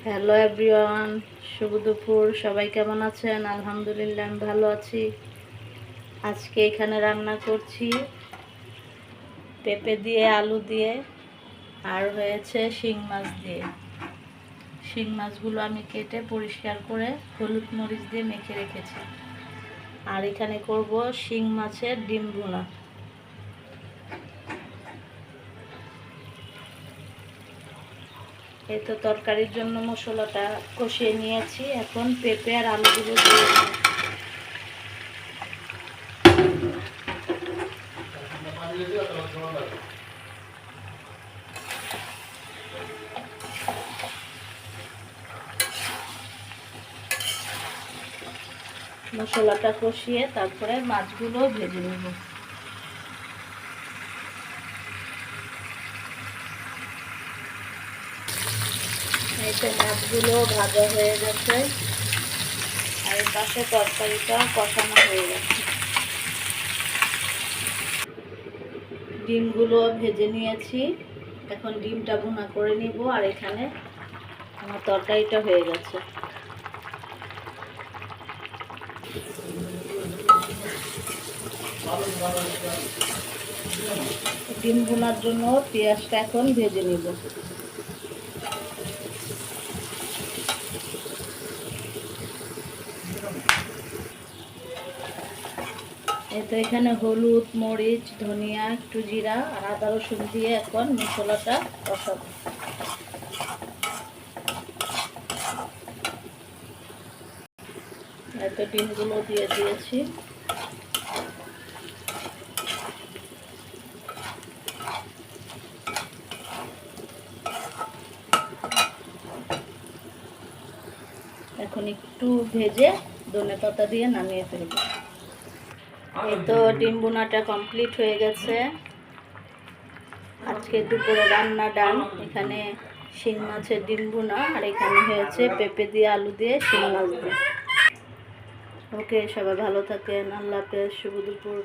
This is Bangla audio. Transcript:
হ্যালো এভরিওয়ান, শুভ দুপুর। সবাই কেমন আছেন? আলহামদুলিল্লাহ আমি ভালো আছি। আজকে এখানে রান্না করছি পেঁপে দিয়ে, আলু দিয়ে, আর হয়েছে শিং মাছ দিয়ে। শিং মাছগুলো আমি কেটে পরিষ্কার করে হলুদ মরিচ দিয়ে মেখে রেখেছি। আর এখানে করব শিং মাছের ডিম ভুনা। এই তো তরকারির জন্য মশলাটা কষিয়ে নিয়েছি। এখন পেঁপে আর আলুগুলো দিয়ে দেব। মশলাটা কষিয়ে তারপরে মাছগুলো ভেজে নেব। এই তো মাছগুলো ভাজা হয়ে গেছে, আর এই পাশে তরকারিটা কষানো হয়ে গেছে। ডিমগুলো ভেজে নিয়েছি, এখন ডিমটা ভুনা করে নিব। আর এখানে আমার তরকারিটা হয়ে গেছে। ডিম ভুনার জন্য পেঁয়াজটা এখন ভেজে নিব। এই তো এখানে হলুদ, মরিচ, ধনিয়া, একটু জিরা আর আদা রসুন দিয়ে এখন মশলাটা কষাবো। এই তো ডিমগুলো দিয়ে দিয়েছি। এখন একটু ভেজে ধনেপাতা দিয়ে নামিয়ে ফেলব। এই তো ডিম ভুনাটা কমপ্লিট হয়ে গেছে। আজকে দুপুরে রান্না ডান। এখানে শিং মাছের ডিম ভুনা, আর এখানে হয়েছে পেঁপে দিয়ে, আলু দিয়ে, শিং মাছ দিয়ে। ওকে, সবাই ভালো থাকেন। আল্লাহ হাফেজ, শুভ দুপুর।